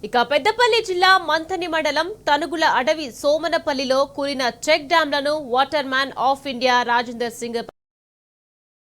ఇక పెద్దపల్లి జిల్లా మంథని మండలం తనుగుల అడవి సోమనపల్లిలో కూలిన చెక్ డ్యాంలను water man of India Rajender Singh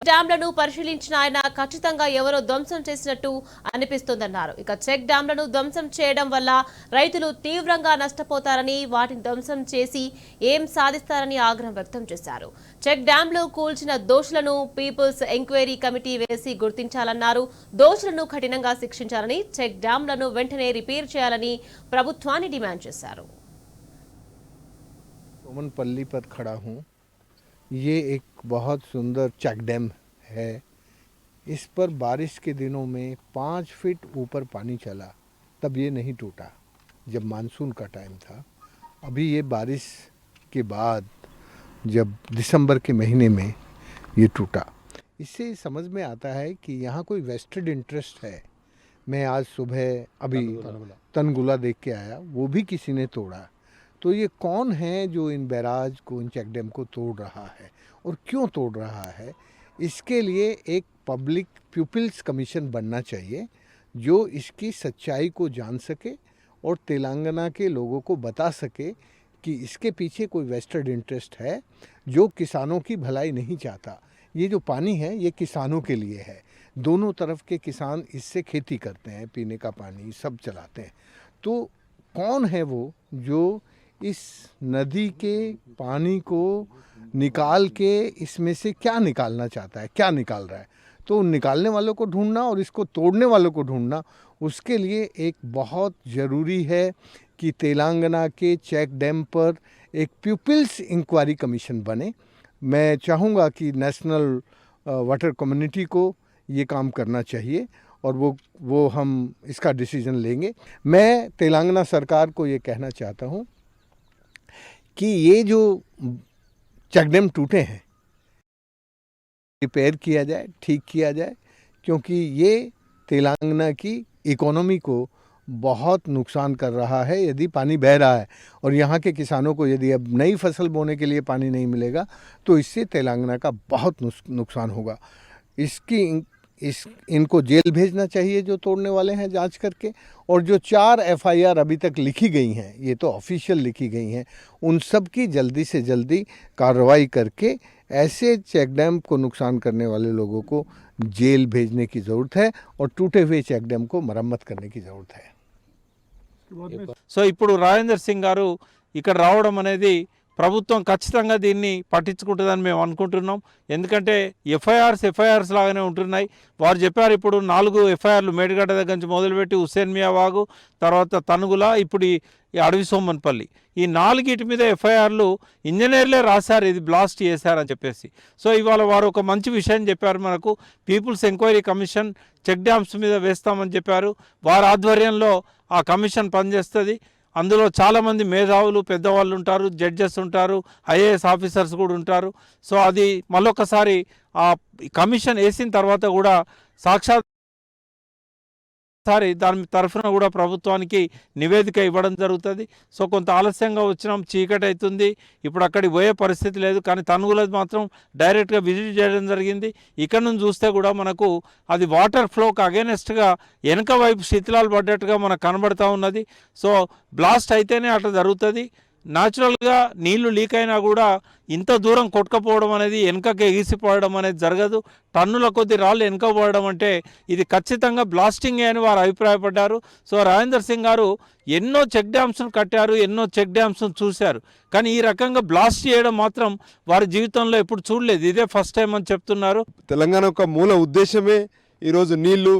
డ్యాంలను పరిశీలించిన ఆయన ఖచ్చితంగా ఎవరో ధ్వంసం చేసినట్టు అనిపిస్తోందన్నారు. ఇక చెక్ డ్యాంలను ధ్వంసం చేయడం వల్ల రైతులు తీవ్రంగా నష్టపోతారని, వాటిని ధ్వంసం చేసి ఏం సాధిస్తారని ఆగ్రహం వ్యక్తం చేశారు. చెక్ డ్యాంలు కూల్చిన దోషులను పీపుల్స్ ఎంక్వైరీ కమిటీ వేసి గుర్తించాలన్నారు. దోషులను కఠినంగా శిక్షించాలని, చెక్ డ్యాంలను వెంటనే రిపేర్ చేయాలని ప్రభుత్వాన్ని డిమాండ్ చేశారు. सोमनपल्ली पर खड़ा हूँ। ये एक बहुत सुंदर चेक डैम है। इस पर बारिश के दिनों में 5 फीट ऊपर पानी चला, तब ये नहीं टूटा जब मानसून का टाइम था। अभी ये बारिश के बाद जब दिसंबर के महीने में ये टूटा, इससे समझ में आता है कि यहाँ कोई वेस्टेड इंटरेस्ट है। मैं आज सुबह अभी तनगुला देख के आया, वो भी किसी ने तोड़ा। तो ये कौन है जो इन बैराज को, इन चेक डैम को तोड़ रहा है और क्यों तोड़ रहा है? इसके लिए एक पब्लिक पीपल्स कमीशन बनना चाहिए जो इसकी सच्चाई को जान सके और तेलंगाना के लोगों को बता सके कि इसके पीछे कोई वेस्टेड इंटरेस्ट है जो किसानों की भलाई नहीं चाहता। ये जो पानी है ये किसानों के लिए है। दोनों तरफ के किसान इससे खेती करते हैं, पीने का पानी सब चलाते हैं। तो कौन है वो जो इस नदी के पानी को निकाल के इसमें से क्या निकालना चाहता है, क्या निकाल रहा है? तो निकालने वालों को ढूंढना और इसको तोड़ने वालों को ढूंढना, उसके लिए एक बहुत ज़रूरी है कि तेलंगाना के चेक डैम पर एक पीपल्स इंक्वायरी कमीशन बने। मैं चाहूँगा कि नेशनल वाटर कम्युनिटी को ये काम करना चाहिए और वो हम इसका डिसीजन लेंगे। मैं तेलंगाना सरकार को ये कहना चाहता हूँ कि ये जो चेक डैम टूटे हैं रिपेयर किया जाए, ठीक किया जाए, क्योंकि ये तेलंगाना की इकोनॉमी को बहुत नुकसान कर रहा है। यदि पानी बह रहा है और यहाँ के किसानों को यदि अब नई फसल बोने के लिए पानी नहीं मिलेगा तो इससे तेलंगाना का बहुत नुकसान होगा। इनको जेल भेजना चाहिए जो तोड़ने वाले हैं, जांच करके। और जो 4 FIR अभी तक लिखी गई हैं, ये तो ऑफिशियल लिखी गई हैं, उन सब की जल्दी से जल्दी कार्रवाई करके ऐसे चेक डैम को नुकसान करने वाले लोगों को जेल भेजने की ज़रूरत है और टूटे हुए चेक डैम को मरम्मत करने की ज़रूरत है। సో ఇప్పుడు రాజేందర్ సింగ్ గారు ఇక్కడ రావడం అనేది ప్రభుత్వం ఖచ్చితంగా దీన్ని పట్టించుకుంటుందని మేము అనుకుంటున్నాం. ఎందుకంటే ఎఫ్ఐఆర్స్ లాగానే ఉంటున్నాయి. వారు చెప్పారు ఇప్పుడు 4 ఎఫ్ఐఆర్లు మేడిగడ్డ దగ్గర నుంచి మొదలుపెట్టి హుస్సేన్ మియా వాగు, తర్వాత తనుగుల, ఇప్పుడు ఈ అడవి సోమన్పల్లి, ఈ 4 మీద ఎఫ్ఐఆర్లు ఇంజనీర్లే రాశారు ఇది బ్లాస్ట్ చేశారని చెప్పేసి. సో ఇవాళ వారు ఒక మంచి విషయం చెప్పారు మనకు. People's enquiry commission check dams మీద వేస్తామని చెప్పారు. వారి ఆధ్వర్యంలో ఆ కమిషన్ పనిచేస్తుంది. అందులో చాలామంది మేధావులు, పెద్దవాళ్ళు ఉంటారు, జడ్జెస్ ఉంటారు, ఐఏఎస్ ఆఫీసర్స్ కూడా ఉంటారు. సో అది మళ్ళొకసారి ఆ కమిషన్ వేసిన తర్వాత కూడా దాని తరఫున కూడా ప్రభుత్వానికి నివేదిక ఇవ్వడం జరుగుతుంది. సో కొంత ఆలస్యంగా వచ్చినాం, చీకటి అవుతుంది, ఇప్పుడు అక్కడికి పోయే పరిస్థితి లేదు. కానీ తనుగులది మాత్రం డైరెక్ట్గా విజిట్ చేయడం జరిగింది. ఇక్కడ నుంచి చూస్తే కూడా మనకు అది వాటర్ ఫ్లోకి అగేనెస్ట్గా వెనక వైపు శిథిలాలు పడ్డట్టుగా మనకు కనబడుతూ ఉన్నది. సో బ్లాస్ట్ అయితేనే అట్లా జరుగుతుంది. న్యాచురల్గా నీళ్లు లీక్ అయినా కూడా ఇంత దూరం కొట్టుకపోవడం అనేది, వెనకకి ఎగిసిపోవడం అనేది జరగదు. టన్నుల కొద్ది రాళ్ళు వెనకపోవడం అంటే ఇది ఖచ్చితంగా బ్లాస్టింగే అని వారు అభిప్రాయపడ్డారు. సో రాజేందర్ సింగ్ గారు ఎన్నో చెక్ డ్యామ్స్ను కట్టారు, ఎన్నో చెక్ డ్యామ్స్ను చూశారు, కానీ ఈ రకంగా బ్లాస్ట్ చేయడం మాత్రం వారి జీవితంలో ఎప్పుడు చూడలేదు. ఇదే ఫస్ట్ టైం అని చెప్తున్నారు. తెలంగాణ యొక్క మూల ఉద్దేశమే ఈరోజు నీళ్లు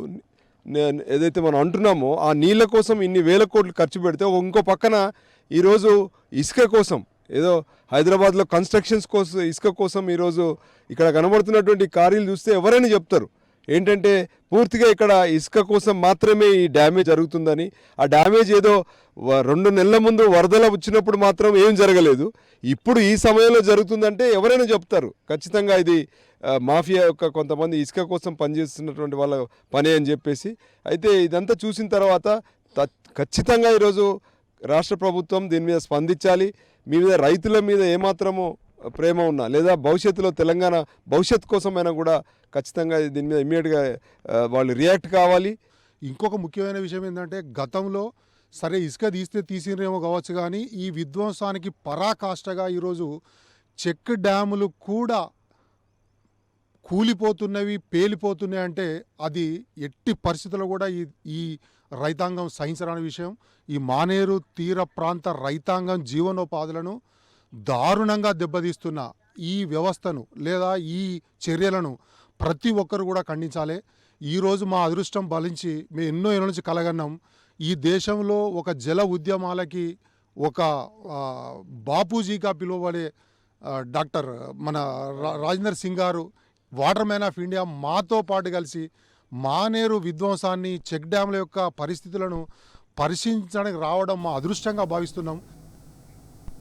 ఏదైతే మనం అంటున్నామో ఆ నీళ్ళ కోసం ఇన్ని వేల కోట్లు ఖర్చు పెడితే ఇంకో పక్కన ఈరోజు ఇసుక కోసం, ఏదో హైదరాబాద్లో కన్స్ట్రక్షన్స్ కోసం ఇసుక కోసం ఈరోజు ఇక్కడ కనబడుతున్నటువంటి కార్యాలు చూస్తే ఎవరైనా చెప్తారు ఏంటంటే పూర్తిగా ఇక్కడ ఇసుక కోసం మాత్రమే ఈ డ్యామేజ్ జరుగుతుందని. ఆ డ్యామేజ్ ఏదో 2 నెలల ముందు వరదల వచ్చినప్పుడు మాత్రం ఏం జరగలేదు, ఇప్పుడు ఈ సమయంలో జరుగుతుందంటే ఎవరైనా చెప్తారు. ఖచ్చితంగా ఇది మాఫియా యొక్క కొంతమంది ఇసుక కోసం పనిచేస్తున్నటువంటి వాళ్ళ పని అని చెప్పేసి. అయితే ఇదంతా చూసిన తర్వాత ఖచ్చితంగా ఈరోజు రాష్ట్ర ప్రభుత్వం దీని మీద స్పందించాలి. మీ మీద రైతుల మీద ఏమాత్రమో ప్రేమ ఉన్నా లేదా భవిష్యత్తులో తెలంగాణ భవిష్యత్తు కోసమైనా కూడా ఖచ్చితంగా దీని మీద ఇమ్మీడియట్గా వాళ్ళు రియాక్ట్ కావాలి. ఇంకొక ముఖ్యమైన విషయం ఏంటంటే గతంలో సరే ఇసుక తీస్తే తీసిరేమో కావచ్చు, కానీ ఈ విధ్వంసానికి పరాకాష్ఠగా ఈరోజు చెక్ డ్యాములు కూడా కూలిపోతున్నవి, పేలిపోతున్నాయి అంటే అది ఎట్టి పరిస్థితుల్లో కూడా ఈ రైతాంగం సహించరాని విషయం. ఈ మానేరు తీర ప్రాంత రైతాంగం జీవనోపాధులను దారుణంగా దెబ్బతీస్తున్న ఈ వ్యవస్థను లేదా ఈ చర్యలను ప్రతి ఒక్కరు కూడా ఖండించాలి. ఈరోజు మా అదృష్టం బలించి మేము ఎన్నో ఏళ్ళ నుంచి కలగన్నాం. ఈ దేశంలో ఒక జల ఉద్యమాలకి ఒక బాపూజీగా పిలువబడే డాక్టర్ మన రాజేందర్ సింగ్ గారు, వాటర్ మ్యాన్ ఆఫ్ ఇండియా మాతో పాటు కలిసి మానేరు విధ్వంసాన్ని, చెక్ డ్యామ్ల యొక్క పరిస్థితులను పరిశీలించడానికి రావడం మా అదృష్టంగా భావిస్తున్నాం.